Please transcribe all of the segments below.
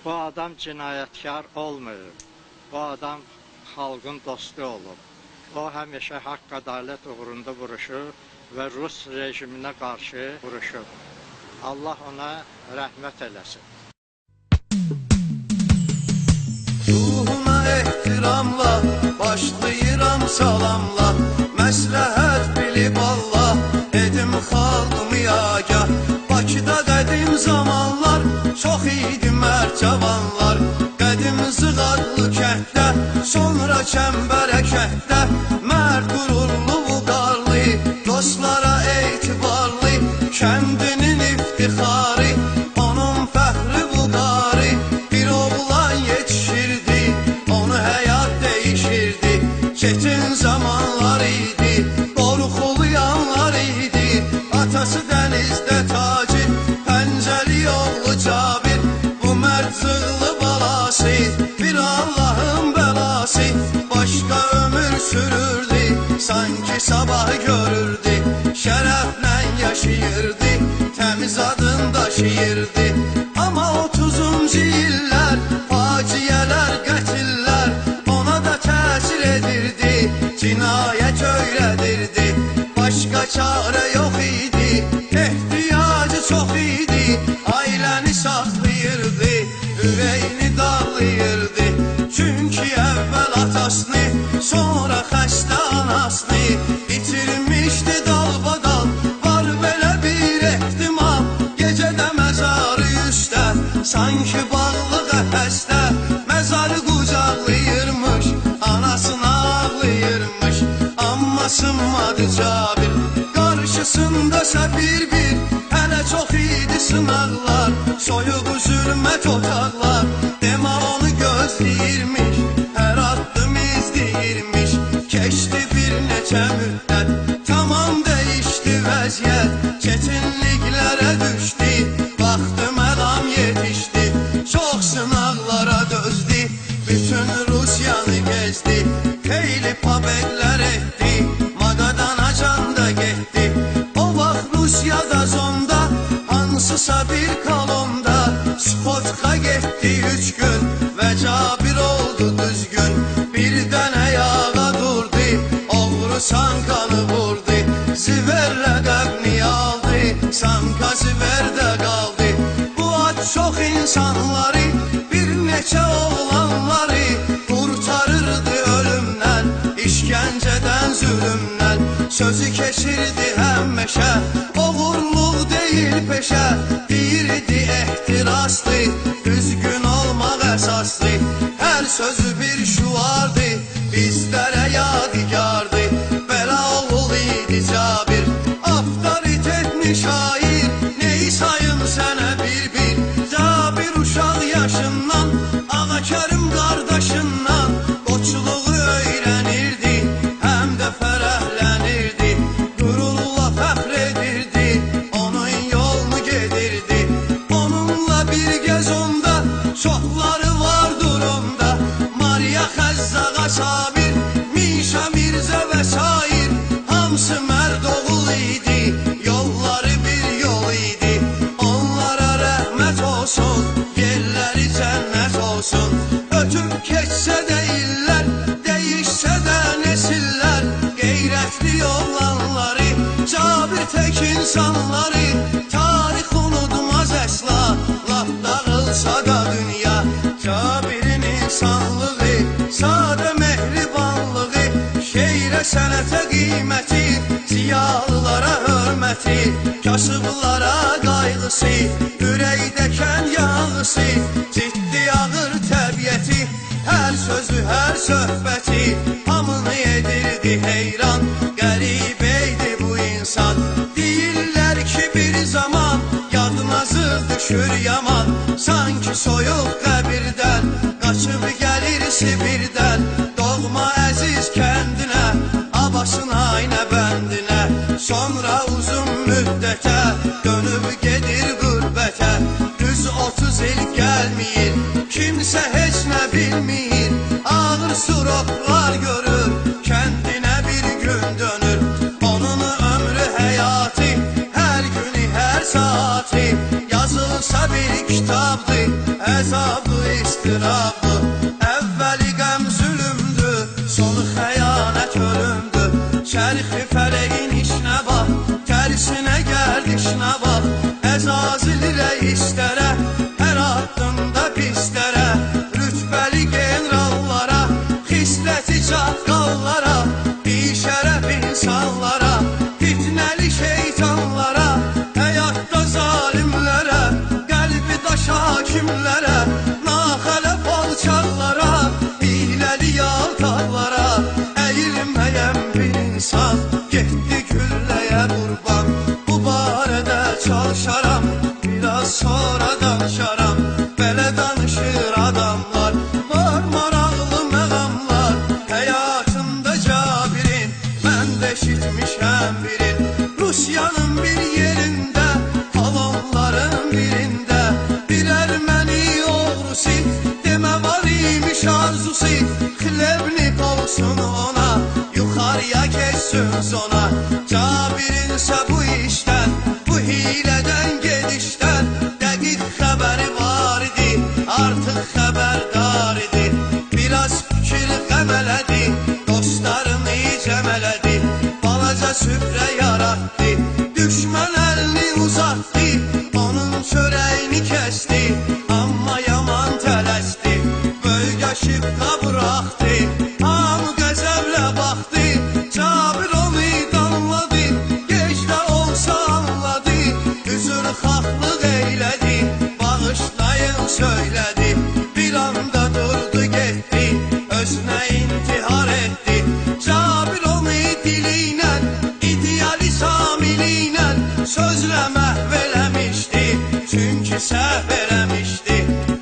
Bu adam cinayətkar olmuyor. Bu adam xalqın dostu olub. O həmişə haqq ədalət uğrunda vuruşur və Rus rejiminə qarşı vuruşur. Allah ona rəhmət eləsin. Ruhuna ehtiramla, başlayıram salamla, məsləhət bilib Allah, edim xalqımı agah. Bakıda qədim zamanlar, çox idi mərd cavanlar, qədim zığadlı kənddə, sonra çəmbərə kənddə, mərd qürurlu vüqarlı, dostlara etibarlı, kəndinin iftixarı, onun fəxri vüqarı, bir oğlan yetişirdi, onu həyat dəyişirdi, çetin zamanlar idi, qorxulayanlar idi, atası dənizdə tacir, pəncəli oğlu Cabir, bu mərd zığlı balası, bir Allahın bəlası, başqa ömür sürürdü, sanki sabah görürdü, şərəflə yaşayırdı, təmiz adın daşıyırdı. Amma 30-cu illər, faciələr, qətillər ona da təsir edirdi, cinayət öyrədirdi, başqa çarə yox idi, ehtiyacı çox idi, ailəni saxlayırdı, ürəyini dağlayırdı. Çünki əvvəl atasını, sonra xəstə anasını itirmişdi dalbadal, var belə bir ehtimal, gecədə məzarı üstə, sanki bağlı qəfəsdə, məzarı qucaqlayırmış, anasını ağlayırmış, amma sınmadı Cabir, qarşısında səfir bir, hələ çox idi sınaqlar, soyuq zülmət otaqlar, demə onu gözləyirmiş, hər addım izləyirmiş, keçdi bir neçə müddət, tamam dəyişdi vəziyyət, çətinliklərə düşdü, vaxtı məqam yetişdi, çox sınaqlara dözdü, bütün Rusiyanı gezdi, xeyli pabedlər etdi, Maqadana can da getdi. O vaxt Rusiyada zonda, hansısa bir kolonda, Skotka getdi 3 gün və Cabir oldu düzgün, bir dənə yağa durdu, oğru sankanı vurdu, Ziverlə qəbni aldı, sanka Ziverdə qaldı. Bu ad çox insanları, bir neçə oğlanları qurtarırdı ölümdən, işgəncədən, zülümdən, sözü keçirdi həmişə, oğurluq deyil peşə, deyirdi ehtiraslı, düzgün olmaq əsaslı, hər sözü bir şuardı, bizlərə yadigardı, belə oğul idi Cabir, avtoritetli şair, neyi sayım sənə bir-bir, Cabir uşaq yaşından, Ağa Kərim qardaşından, qoçuluğu öyrənirdi, həm də fərəhlənirdi, qürurla fəxr edirdi, onun yolunu gedirdi, onunla bir gəz onda, çoxları var durumda, Mariya Xəzzağa Sabir, Mişa Mirzə və sair, hamısı mərd oğul idi, yolları bir yol idi, onlara rəhmət olsun, yerləri cənnət olsun, ötüb keçsə də illər, dəyişsə də nesillər, qeyrətli oğlanları, Cabir tək insanları, tarix unutmaz əsla, laf dağılsa da dünya, Cabirin insanlığı, sadə mehribanlığı, şeirə sənətə qiyməti, ziyalılara hörməti, kasıblara qayğısı, ürəkdəkən yağısı, ciddi ağır təbiəti, hər sözü, hər söhbəti, hamını edirdi heyran, qəribə idi bu insan, deyirlər ki bir zaman, yadına zır düşür yaman, sanki soyuq qəbirdən, qaçıb gəlir Sibirdən, doğma əziz kəndinə, abasın aynə bəndinə, sonra uzun müddətə, dönüb gedir qürbətə, düz 30 il gəlməyir, kimsə heç nə bilmir, ağır suroplar görür, kəndinə bir gün dönür, onun ömrü həyatı, hər günü, hər saati, yazılsa bir kitabdır, əzabı istirabı. Əvvəli qəm zülümdür, sonu xəyanət ölümdür. Çərxi fələyin işinə bax, tərisinə gərdişinə bax. Əzazil ilə istərə, hər addımda pislərə. Rütbəli generallara, xisləti çaqqallara, bişərəf insanlara, fitnəli şeytanlara, həyatda zalimlərə, qəlbi daş hakimlərə, naxələf alçaqlara, hiləli yaltaqlara, əyilməyən bir insan getdi gülləyə qurban. Bu barədə çalışaram, biraz sonra danışaram. Belə danışır adamlar, var maraqlı məqamlar. Həyatında Cabirin, mən də eşitmişəm birin. Rusiyanın bir yerində, talonların birində, bir erməni oğrusu, demə var imiş arzusu. Xlebnik olsun ona, yuxarıya keçsin zona. Cabirinsə bu işdən, bu hilədən gedişdən dəqiq xəbəri var idi, artıq xəbərdar idi. Biraz fikir qəmələdi, dostlarını cəmələdi, balaca süfrə yaratdı, düşmən əlini uzatdı, onun çörəyini kəsdi, amma yaman tələsdi, bölgəşib qabıraxdı, hamı qəzəblə baxdı. Cabir onu danladı, gec də olsa anladı, üzür xahlıq eylədi, bağışlayın söylədi. Bir anda durdu getdi, özünə intihar etdi. Cabir onu dili ilə, ideali samili ilə sözlə məhv eləmişdi, çünki səhv eləmişdi.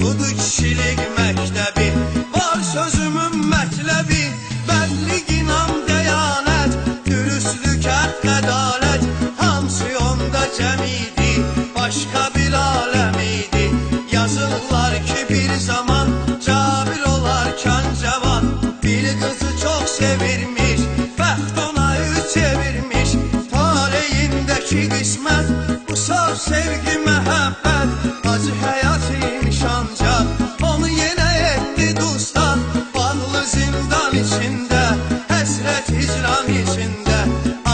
Budur kişilik məktəbi, var sözümün mətləbi. Bəlliq inam dəyanət, dürüstlük haqq ədalət, hamısı onda cəm idi, başqa bir aləm idi. Yazırlar ki bir zaman Cabir olarkən cavan, bir qızı çox sevirmiş, bəxt ona üç çevirmiş. Taleyindəki qismət, bu saf sevgi məhəbbət, acı həyat imiş ancaq, onu yenə etdi dustan. Bağlı zindan içində, həsrət hicran içində,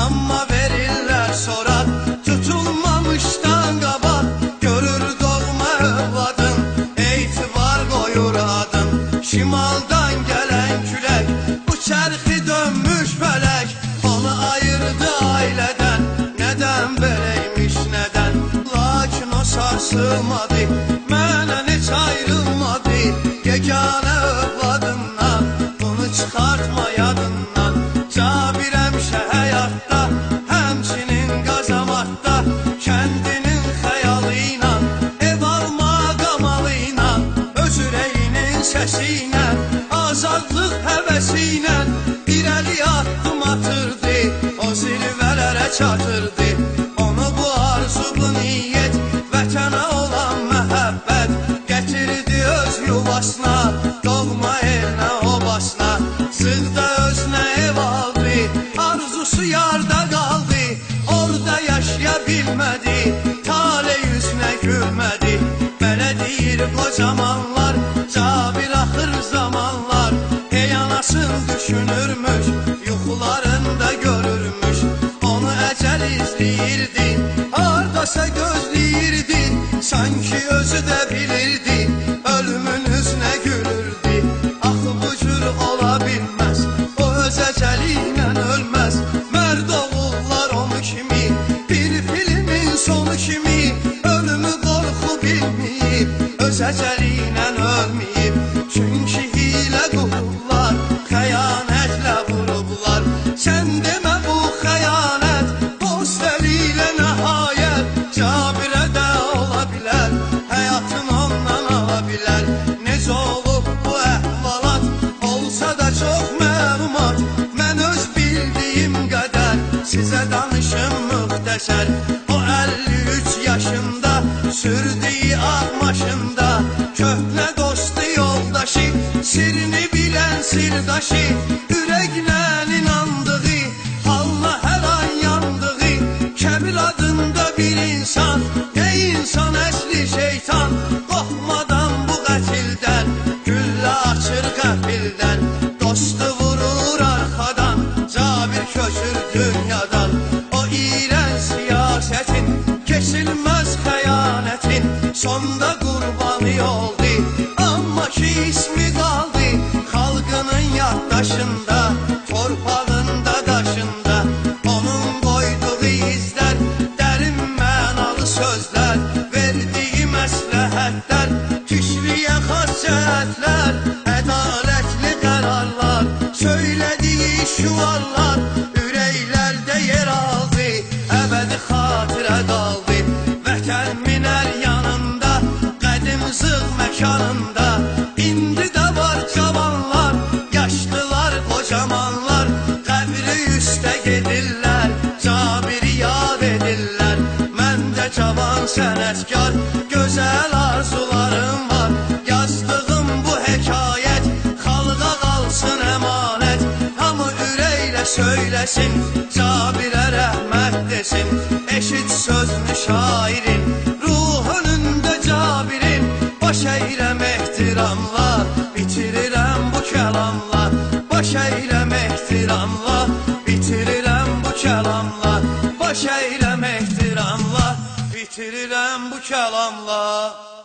amma verirlər sonra, tutulmamışdan qabaq. Görür doğma övladın, etibar qoyur adın. Şimaldan gələn külək, bu çərxi dönmüş fələk, onu ayırdı ailədən. Nədən beləymiş nədən, lakin o sarsılmadı, mənə heç ayrılmadı. Yeganə övladından, bunu çıxartma yadından. Cabir həmişə həyatda, həmçinin qazamatda, kəndinin xəyalı ilə, ev alma qamalı ilə, öz ürəyinin səsi ilə, azadlıq həvəsi ilə irəli addım atırdı, o zirvələrə çatırdı. Onu bu arzu, bu niyyət, vətənə olan məhəbbət gətirdi öz yuvasına, doğma elinə obasına. Sığda özünə ev aldı, arzusu yarda qaldı, orada yaşaya bilmədi, tale yüzünə gülmədi. Belə deyir qocamanlar, Cabir axır zamanlar, ey anasın düşünürmüş, yuxularında görürmüş. Onu əcəl izləyirdi, hardasa gözləyirdi, sanki özü də bilirdi, ölümün üzünə gülürdü. Axı bu cür ola bilməz, o öz əcəli ilə ölməz. Mərd oğullar onu kimi, bir filmin sonu kimi, ölümü qorxu bilməyib, öz əcəli ilə ölməyib. Çünki hilə qurublar, xəyanətlə vurublar. Sən demə bu xəyanət, dost əli ilə nəhayət. Cabirə də ola bilər, həyatın ondan ala bilər. Necə olub bu əhvalat, olsa da çox məlumat. Mən öz bildiyim qədər sizə danışım müxtəsər. O 53 yaşında, sürdüyü ağ maşında, köhnə dostu yoldaşı, sirrini bilən sirdaşı, ürəklə inandığı, Allah hər an yandığı, Kəbil adında bir insan, ey insan əsli şeytan, qorxmadan bu qətildən, sənətkar, gözəl arzularım var. Yazdığım bu hekayət xalqa qalsın əmanət. Hamı ürəklə söyləsin, Cabirə rəhmət desin. Eşit sözünü şairin, ruhun önündə Cabirin. Baş eyləm ehtiramla, bitirirəm bu kəlamla. Baş eyləm ehtiramla, bitirirəm bu kəlamla. Baş eyləm ehtiramla, bitirirəm bu kəlamla.